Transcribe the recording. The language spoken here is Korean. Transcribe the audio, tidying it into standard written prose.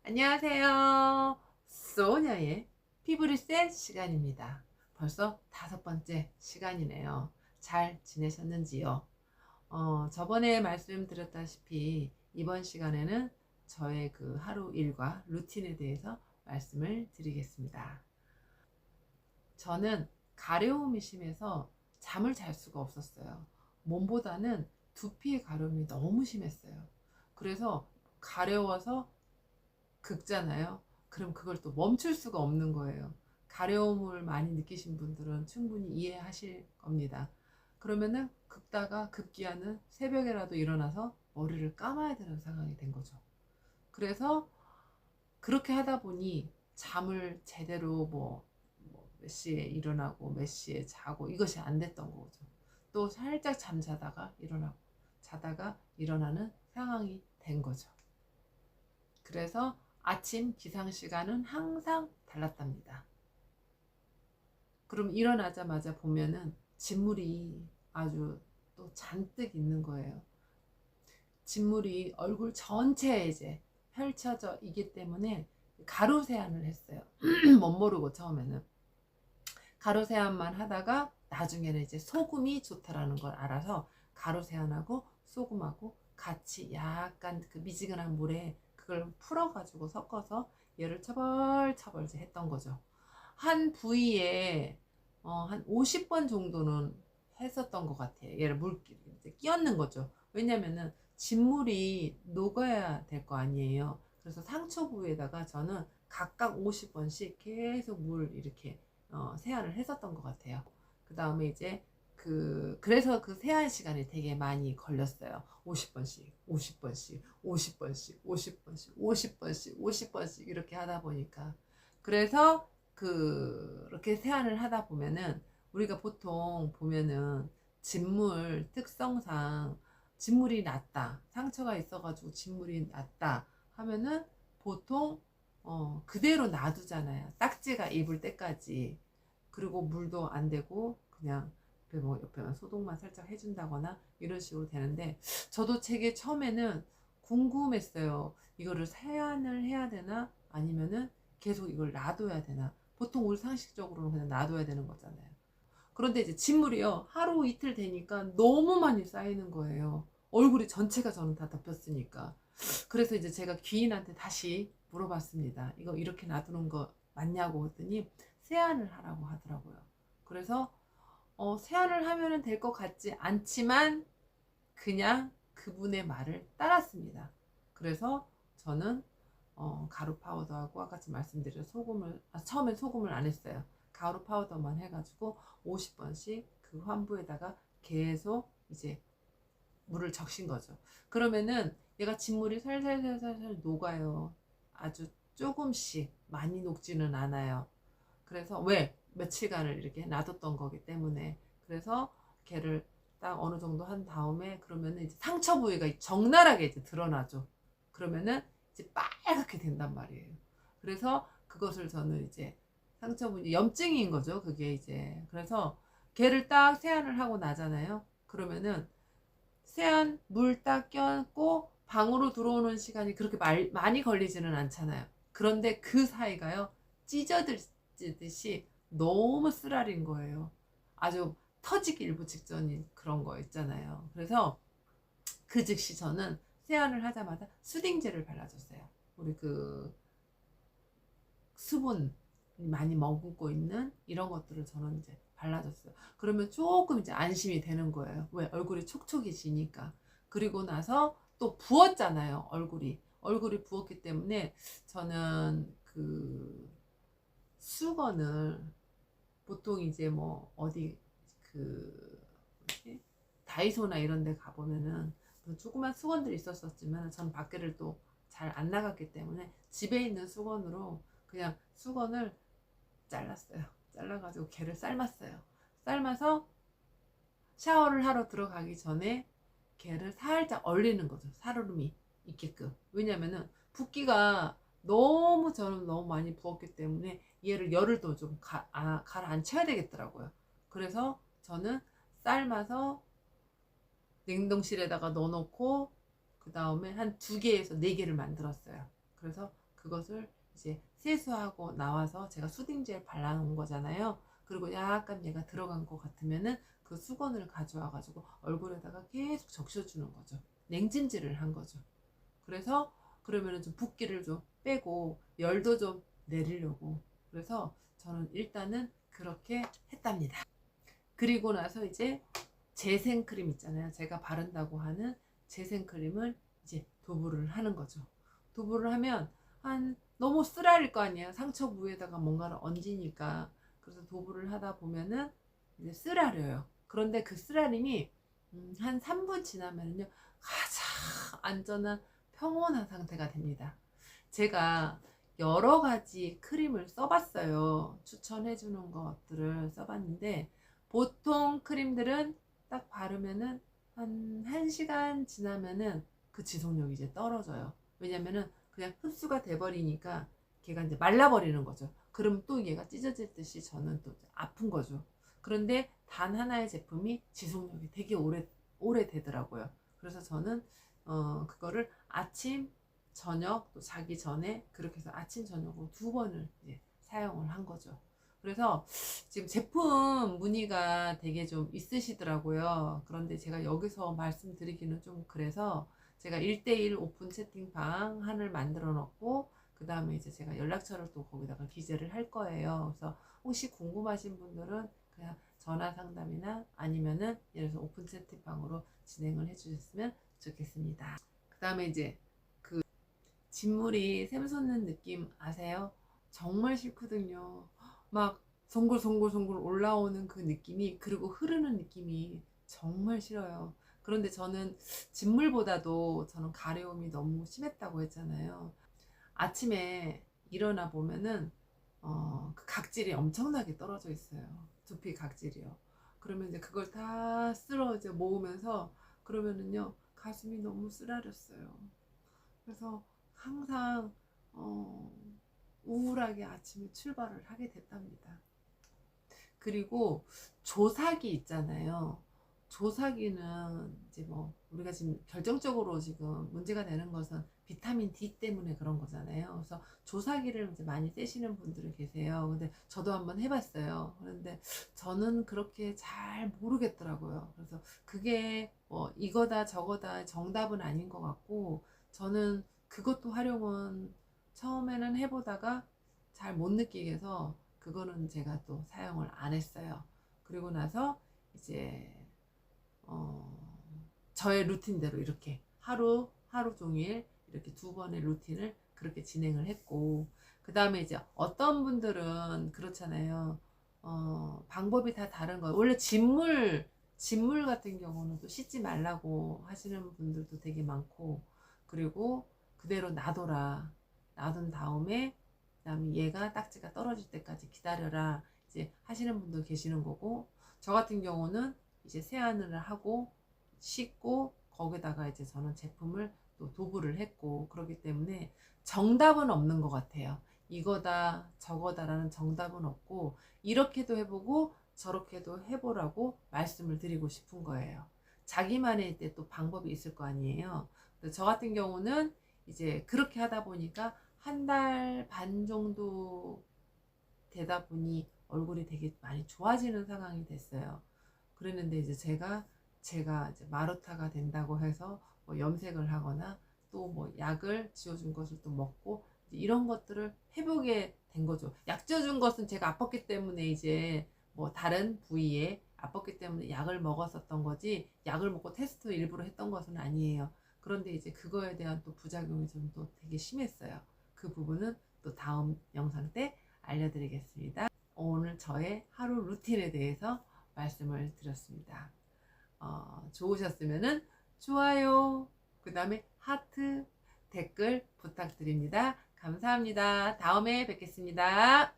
안녕하세요. 소녀의 피부 리셋 시간입니다. 벌써 5번째 시간이네요. 잘 지내셨는지요? 저번에 말씀드렸다시피 이번 시간에는 저의 그 하루 일과 루틴에 대해서 말씀을 드리겠습니다. 저는 가려움이 심해서 잠을 잘 수가 없었어요. 몸보다는 두피의 가려움이 너무 심했어요. 그래서 가려워서 긁잖아요. 그럼 그걸 또 멈출 수가 없는 거예요. 가려움을 많이 느끼신 분들은 충분히 이해하실 겁니다. 그러면은 긁다가 급기야는 새벽에라도 일어나서 머리를 감아야 되는 상황이 된 거죠. 그래서 그렇게 하다 보니 잠을 제대로 몇 시에 일어나고 몇 시에 자고 이것이 안 됐던 거죠. 또 살짝 잠자다가 일어나고 자다가 일어나는 상황이 된 거죠. 그래서 아침 기상 시간은 항상 달랐답니다. 그럼 일어나자마자 보면은 진물이 아주 또 잔뜩 있는 거예요. 진물이 얼굴 전체에 이제 펼쳐져 있기 때문에 가루 세안을 했어요. 못 모르고 처음에는 가루 세안만 하다가 나중에는 이제 소금이 좋다라는 걸 알아서 가루 세안하고 소금하고 같이 약간 그 미지근한 물에 그걸 풀어가지고 섞어서 얘를 처벌처벌 이제 했던 거죠. 한 부위에 한 50번 정도는 했었던 것 같아요. 얘를 물기 이제 끼얹는 거죠. 왜냐면은 진물이 녹아야 될 거 아니에요. 그래서 상처 부위에다가 저는 각각 50번씩 계속 물 이렇게 세안을 했었던 것 같아요. 그 다음에 이제 그래서 그 세안 시간이 되게 많이 걸렸어요. 50번씩, 50번씩, 50번씩, 50번씩, 50번씩, 50번씩 이렇게 하다 보니까. 그래서 그렇게 세안을 하다 보면은 우리가 보통 보면은 진물 특성상 진물이 났다, 상처가 있어가지고 진물이 났다 하면은 보통 그대로 놔두잖아요. 딱지가 입을 때까지. 그리고 물도 안 되고 그냥 옆에만 소독만 살짝 해준다거나 이런 식으로 되는데, 저도 되게 처음에는 궁금했어요. 이거를 세안을 해야 되나 아니면은 계속 이걸 놔둬야 되나. 보통 우리 상식적으로는 그냥 놔둬야 되는 거잖아요. 그런데 이제 진물이요, 하루 이틀 되니까 너무 많이 쌓이는 거예요. 얼굴이 전체가 저는 다 덮였으니까. 그래서 이제 제가 귀인한테 다시 물어봤습니다. 이거 이렇게 놔두는 거 맞냐고 했더니 세안을 하라고 하더라고요. 그래서 세안을 하면 될 것 같지 않지만 그냥 그분의 말을 따랐습니다. 그래서 저는 가루 파우더하고 아까 말씀드린 소금을, 처음엔 소금을 안 했어요. 가루 파우더만 해가지고 50번씩 그 환부에다가 계속 이제 물을 적신 거죠. 그러면은 얘가 진물이 살살살살살 녹아요. 아주 조금씩, 많이 녹지는 않아요. 그래서 왜 며칠간을 이렇게 놔뒀던 거기 때문에. 그래서 걔를 딱 어느 정도 한 다음에 그러면은 이제 상처 부위가 적나라하게 이제 드러나죠. 그러면은 이제 빨갛게 된단 말이에요. 그래서 그것을 저는 이제 상처 부위 염증인 거죠. 그게 이제. 그래서 걔를 딱 세안을 하고 나잖아요. 그러면은 세안 물 딱 껴고 방으로 들어오는 시간이 그렇게 많이 걸리지는 않잖아요. 그런데 그 사이가요, 찢어지듯이 너무 쓰라린 거예요. 아주 터지기 일부 직전인 그런 거 있잖아요. 그래서 그 즉시 저는 세안을 하자마자 수딩젤을 발라줬어요. 우리 그 수분 많이 머금고 있는 이런 것들을 저는 이제 발라줬어요. 그러면 조금 이제 안심이 되는 거예요. 왜? 얼굴이 촉촉해지니까. 그리고 나서 또 부었잖아요. 얼굴이 부었기 때문에 저는 그 수건을 보통 이제 뭐 어디 그 뭐지? 다이소나 이런 데 가보면은 조그만 수건들이 있었었지만 전 밖에를 또 잘 안 나갔기 때문에 집에 있는 수건으로 그냥 수건을 잘랐어요. 잘라가지고 걔를 삶았어요. 삶아서 샤워를 하러 들어가기 전에 걔를 살짝 얼리는 거죠. 살얼음이 있게끔. 왜냐면은 붓기가 저는 너무 많이 부었기 때문에 얘를 열을 또 좀 가라앉혀야 되겠더라고요. 그래서 저는 삶아서 냉동실에다가 넣어놓고 그 다음에 한 2개에서 4개를 만들었어요. 그래서 그것을 이제 세수하고 나와서 제가 수딩젤 발라놓은 거잖아요. 그리고 약간 얘가 들어간 것 같으면은 그 수건을 가져와 가지고 얼굴에다가 계속 적셔주는 거죠. 냉찜질을 한 거죠. 그래서 그러면은 좀 붓기를 좀 빼고 열도 좀 내리려고. 그래서 저는 일단은 그렇게 했답니다. 그리고 나서 이제 재생크림 있잖아요. 제가 바른다고 하는 재생크림을 이제 도부를 하는 거죠. 도부를 하면 너무 쓰라릴 거 아니에요. 상처 부위에다가 뭔가를 얹으니까. 그래서 도부를 하다 보면은 이제 쓰라려요. 그런데 그 쓰라림이 한 3분 지나면요 가장 안전한 평온한 상태가 됩니다. 제가 여러 가지 크림을 써봤어요. 추천해주는 것들을 써봤는데 보통 크림들은 딱 바르면은 한 1시간 지나면은 그 지속력이 이제 떨어져요. 왜냐면은 그냥 흡수가 돼버리니까 걔가 이제 말라버리는 거죠. 그럼 또 얘가 찢어질 듯이 저는 또 아픈 거죠. 그런데 단 하나의 제품이 지속력이 되게 오래 되더라고요. 그래서 저는 그거를 아침, 저녁 또 자기 전에 그렇게 해서 아침, 저녁으로 2번을 이제 사용을 한 거죠. 그래서 지금 제품 문의가 되게 좀 있으시더라고요. 그런데 제가 여기서 말씀드리기는 좀 그래서 제가 1대1 오픈 채팅방 하나를 만들어 놓고 그 다음에 이제 제가 연락처를 또 거기다가 기재를 할 거예요. 그래서 혹시 궁금하신 분들은 그냥 전화 상담이나 아니면은 예를 들어서 오픈 채팅방으로 진행을 해 주셨으면 좋겠습니다. 그 다음에 이제 그 진물이 샘솟는 느낌 아세요? 정말 싫거든요. 막 송골송골송골 올라오는 그 느낌이, 그리고 흐르는 느낌이 정말 싫어요. 그런데 저는 진물보다도 저는 가려움이 너무 심했다고 했잖아요. 아침에 일어나 보면은 그 각질이 엄청나게 떨어져 있어요. 두피 각질이요. 그러면 이제 그걸 다 쓸어 이제 모으면서 그러면은요 가슴이 너무 쓰라렸어요. 그래서 항상 우울하게 아침에 출발을 하게 됐답니다. 그리고 조사기 있잖아요. 조사기는 이제 뭐 우리가 지금 결정적으로 지금 문제가 되는 것은 비타민 D 때문에 그런 거잖아요. 그래서 조사기를 이제 많이 떼시는 분들이 계세요. 근데 저도 한번 해봤어요. 그런데 저는 그렇게 잘 모르겠더라고요. 그래서 그게 뭐 이거다 저거다 정답은 아닌 것 같고, 저는 그것도 활용은 처음에는 해보다가 잘 못 느끼겠어 그거는 제가 또 사용을 안 했어요. 그리고 나서 이제 저의 루틴대로 이렇게 하루 종일 이렇게 2번의 루틴을 그렇게 진행을 했고, 그 다음에 이제 어떤 분들은 그렇잖아요. 방법이 다 다른 거예요. 원래 진물 같은 경우는 또 씻지 말라고 하시는 분들도 되게 많고, 그리고 그대로 놔둔 다음에 그다음에 얘가 딱지가 떨어질 때까지 기다려라 이제 하시는 분도 계시는 거고, 저 같은 경우는 이제 세안을 하고 씻고 거기다가 이제 저는 제품을 또 도부를 했고, 그렇기 때문에 정답은 없는 것 같아요. 이거다 저거다라는 정답은 없고, 이렇게도 해보고 저렇게도 해보라고 말씀을 드리고 싶은 거예요. 자기만의 또 방법이 있을 거 아니에요. 저 같은 경우는 이제 그렇게 하다 보니까 1달 반 정도 되다 보니 얼굴이 되게 많이 좋아지는 상황이 됐어요. 그랬는데 이제 제가 이제 마루타가 된다고 해서 뭐 염색을 하거나 또 뭐 약을 지어준 것을 또 먹고 이런 것들을 해보게 된 거죠. 약 지어준 것은 제가 아팠기 때문에 이제 뭐 다른 부위에 아팠기 때문에 약을 먹었었던 거지, 약을 먹고 테스트 일부러 했던 것은 아니에요. 그런데 이제 그거에 대한 또 부작용이 좀 또 되게 심했어요. 그 부분은 또 다음 영상 때 알려드리겠습니다. 오늘 저의 하루 루틴에 대해서 말씀을 드렸습니다. 좋으셨으면 좋아요, 그 다음에 하트, 댓글 부탁드립니다. 감사합니다. 다음에 뵙겠습니다.